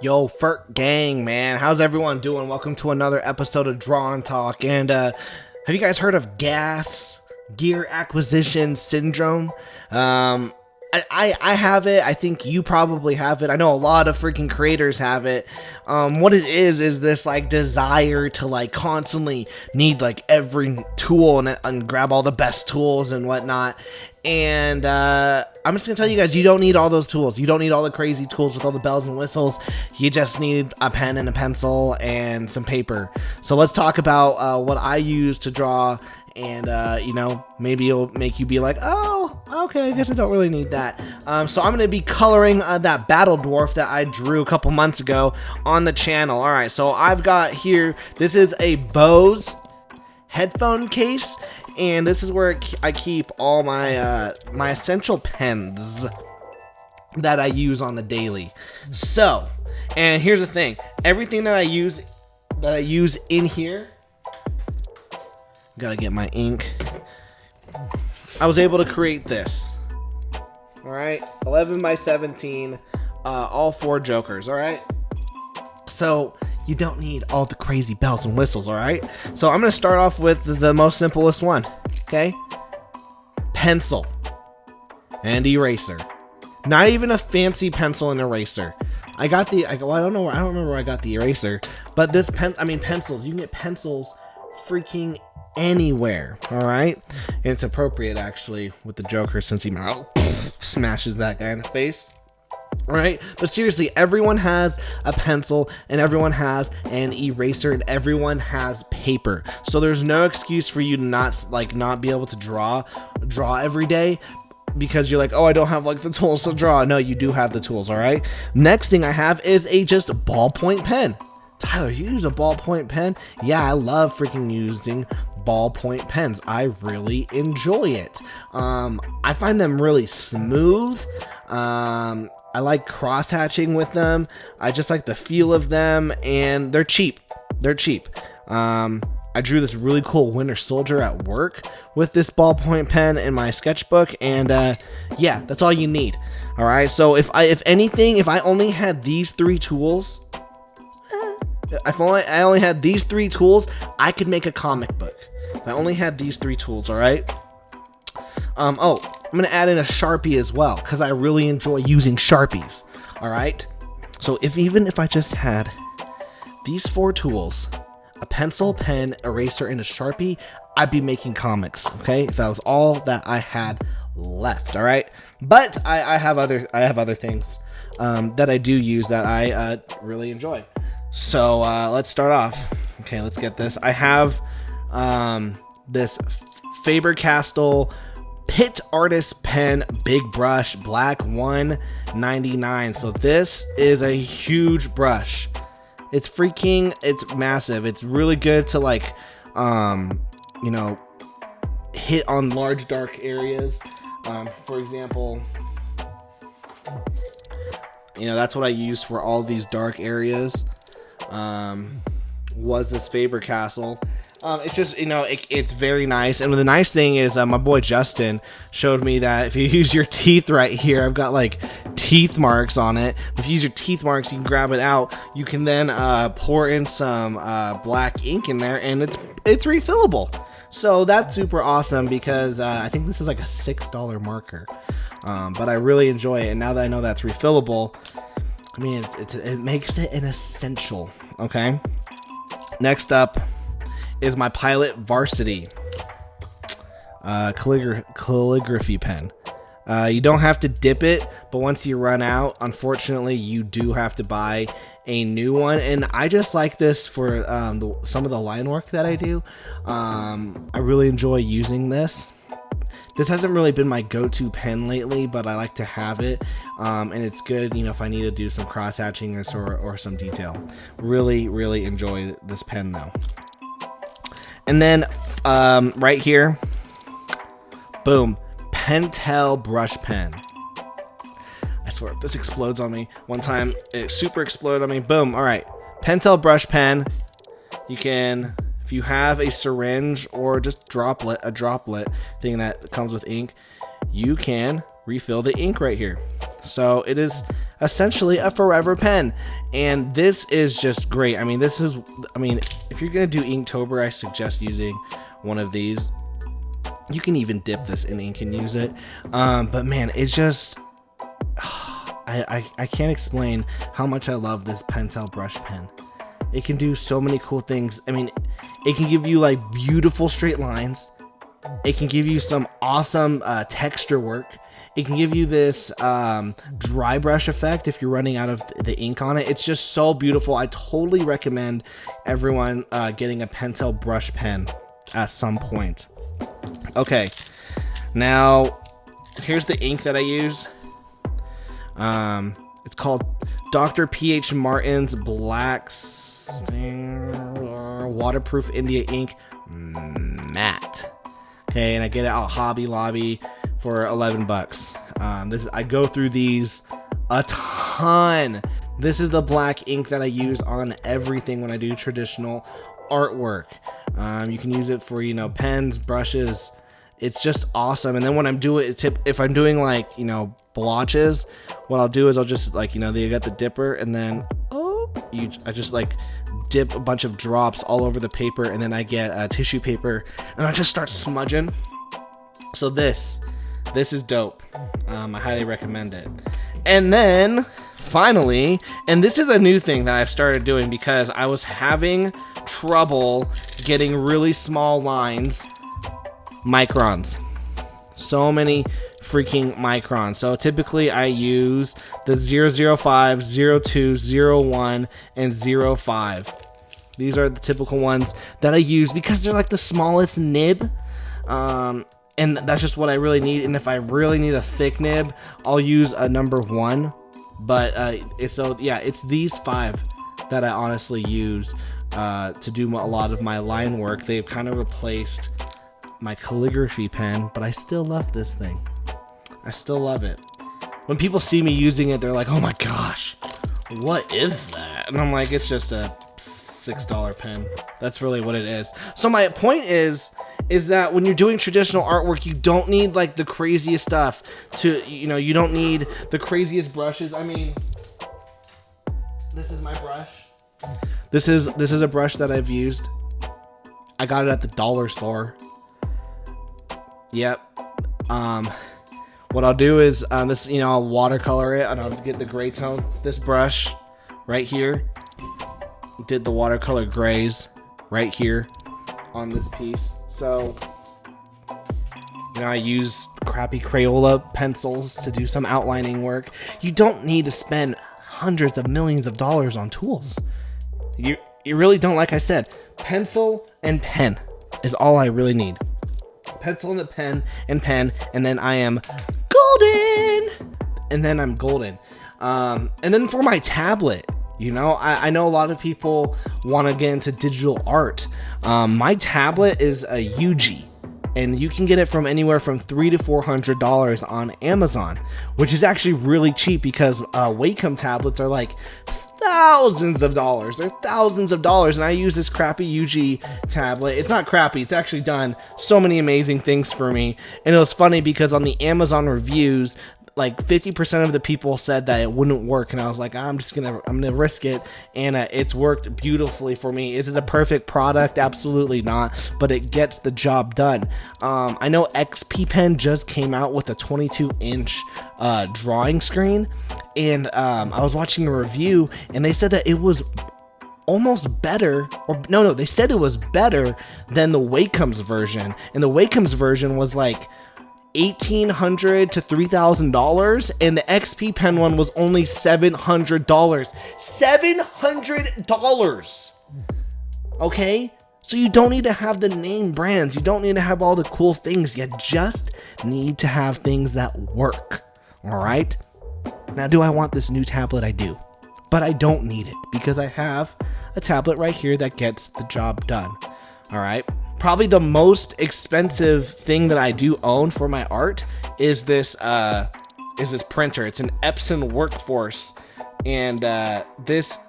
Yo, Fert gang, man. How's everyone doing? Welcome to another episode of Draw and Talk. And have you guys heard of gear acquisition syndrome? I have it. I think you probably have it. I know a lot of freaking creators have it. What it is this like desire to like constantly need like every tool and grab all the best tools and whatnot. And I'm just gonna tell you guys, you don't need all those tools. You don't need all the crazy tools with all the bells and whistles. You just need a pen and a pencil and some paper. So let's talk about what I use to draw. And, maybe it'll make you be like, oh, okay, I guess I don't really need that. So I'm going to be coloring that battle dwarf that I drew a couple months ago on the channel. All right, so I've got here, this is a Bose headphone case, and this is where I keep all my my essential pens that I use on the daily. So, and here's the thing, everything that I use in here, gotta get my ink. I was able to create this. Alright, 11 by 17, all 4 jokers, alright? So, you don't need all the crazy bells and whistles, alright? So, I'm gonna start off with the most simplest one, okay? Pencil and eraser. Not even a fancy pencil and eraser. I got the, I don't remember where I got the eraser, but this pencils, you can get pencils freaking anywhere. All right, and it's appropriate actually with the Joker since he smashes that guy in the face. All right, but seriously, everyone has a pencil and everyone has an eraser and everyone has paper, so there's no excuse for you to not be able to draw every day because you're like, oh, I don't have like the tools to draw. No, you do have the tools. All right, next thing I have is a just ballpoint pen. Tyler, you use a ballpoint pen? Yeah, I love freaking using ballpoint pens. I really enjoy it. I find them really smooth. I like cross-hatching with them. I just like the feel of them, and they're cheap. I drew this really cool Winter Soldier at work with this ballpoint pen in my sketchbook, and yeah, that's all you need. All right, so if I only had these 3 tools, I only had these 3 tools, I could make a comic book. If I only had these 3 tools, all right? I'm going to add in a Sharpie as well, because I really enjoy using Sharpies, all right? So even if I just had these 4 tools, a pencil, pen, eraser, and a Sharpie, I'd be making comics, okay? If that was all that I had left, all right? But I have other things that I do use that I really enjoy. So let's start off. Okay, let's get this. I have this Faber-Castell Pit Artist Pen Big Brush Black 199. So this is a huge brush. It's massive. It's really good to like, hit on large dark areas. For example, that's what I used for all these dark areas. Was this Faber-Castell. It's just, it's very nice. And the nice thing is my boy Justin showed me that if you use your teeth right here, I've got like teeth marks on it. If you use your teeth marks, you can grab it out. You can then pour in some black ink in there, and it's refillable. So that's super awesome because I think this is like a $6 marker. But I really enjoy it. And now that I know that's refillable, I mean, it makes it an essential, okay? Next up is my Pilot Varsity calligraphy pen. You don't have to dip it, but once you run out, unfortunately, you do have to buy a new one. And I just like this for some of the line work that I do. I really enjoy using this. This hasn't really been my go-to pen lately, but I like to have it, and it's good, if I need to do some cross-hatching or some detail. Really, really enjoy this pen, though. And then, right here, boom, Pentel brush pen. I swear, if this explodes on me, one time, it super exploded on me, boom, all right. Pentel brush pen, you can... If you have a syringe or just a droplet thing that comes with ink, you can refill the ink right here. So it is essentially a forever pen. And this is just great. I mean, if you're gonna do Inktober, I suggest using one of these. You can even dip this in ink and use it. But man, it's just I can't explain how much I love this Pentel brush pen. It can do so many cool things. I mean, it can give you like beautiful straight lines. It can give you some awesome texture work. It can give you this dry brush effect if you're running out of the ink on it. It's just so beautiful. I totally recommend everyone getting a Pentel brush pen at some point. Okay, now here's the ink that I use. It's called Dr. P.H. Martin's Black Waterproof India Ink Matte. Okay, and I get it at Hobby Lobby for 11 bucks. I go through these a ton. This is the black ink that I use on everything when I do traditional artwork. You can use it for, pens, brushes. It's just awesome. And then when I'm doing if I'm doing like, blotches, what I'll do is I'll just like, they got the dipper, and then I just like dip a bunch of drops all over the paper, and then I get tissue paper and I just start smudging. So this is dope. I highly recommend it. And then finally, and this is a new thing that I've started doing because I was having trouble getting really small lines, microns. So many freaking microns. So typically I use the 005, 02, 01, and 05. These are the typical ones that I use because they're like the smallest nib. And that's just what I really need. And if I really need a thick nib, I'll use a number 1. But it's these 5 that I honestly use to do a lot of my line work. They've kind of replaced my calligraphy pen, but I still love this thing. I still love it. When people see me using it, they're like, oh my gosh, what is that? And I'm like, it's just a $6 pen. That's really what it is. So my point is that when you're doing traditional artwork, you don't need like the craziest stuff you don't need the craziest brushes. I mean, this is my brush. This is a brush that I've used. I got it at the dollar store. Yep. What I'll do is I'll watercolor it, and I'll get the gray tone. This brush right here did the watercolor grays right here on this piece. So I use crappy Crayola pencils to do some outlining work. You don't need to spend hundreds of millions of dollars on tools. You really don't. Like I said, pencil and pen is all I really need. Pencil and a pen, and then I am golden. And then I'm golden. And then for my tablet, I know a lot of people want to get into digital art. My tablet is a UG, and you can get it from anywhere from $300 to $400 on Amazon, which is actually really cheap because Wacom tablets are like thousands of dollars. They're thousands of dollars, and I use this crappy UG tablet. It's not crappy. It's actually done so many amazing things for me. And it was funny because on the Amazon reviews, like 50% of the people said that it wouldn't work, and I was like, I'm gonna risk it, and it's worked beautifully for me. Is it a perfect product? Absolutely not, but it gets the job done. I know XP Pen just came out with a 22-inch drawing screen, and I was watching a review, and they said that it was almost better, or no, they said it was better than the Wacom's version, and the Wacom's version was like $1,800 to $3,000, and the XP Pen one was only $700. $700. Okay, so you don't need to have the name brands. You don't need to have all the cool things. You just need to have things that work. All right. Now, do I want this new tablet? I do, but I don't need it because I have a tablet right here that gets the job done. All right. Probably the most expensive thing that I do own for my art is this printer. It's an Epson Workforce, and it's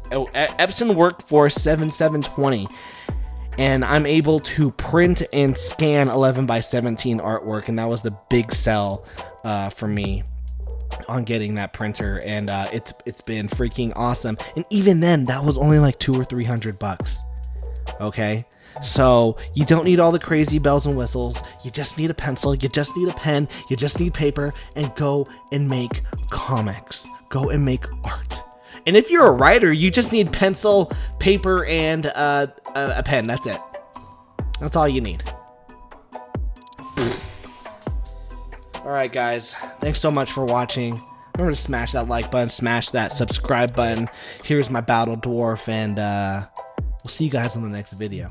Epson Workforce 7720, and I'm able to print and scan 11 by 17 artwork, and that was the big sell for me. on getting that printer, and it's been freaking awesome. And even then, that was only like $200 or $300. Okay, so you don't need all the crazy bells and whistles. You just need a pencil, you just need a pen, you just need paper, and go and make comics. Go and make art. And if you're a writer, you just need pencil, paper, and a pen. That's it. That's all you need. Alright guys, thanks so much for watching. Remember to smash that like button, smash that subscribe button. Here's my battle dwarf, and we'll see you guys in the next video.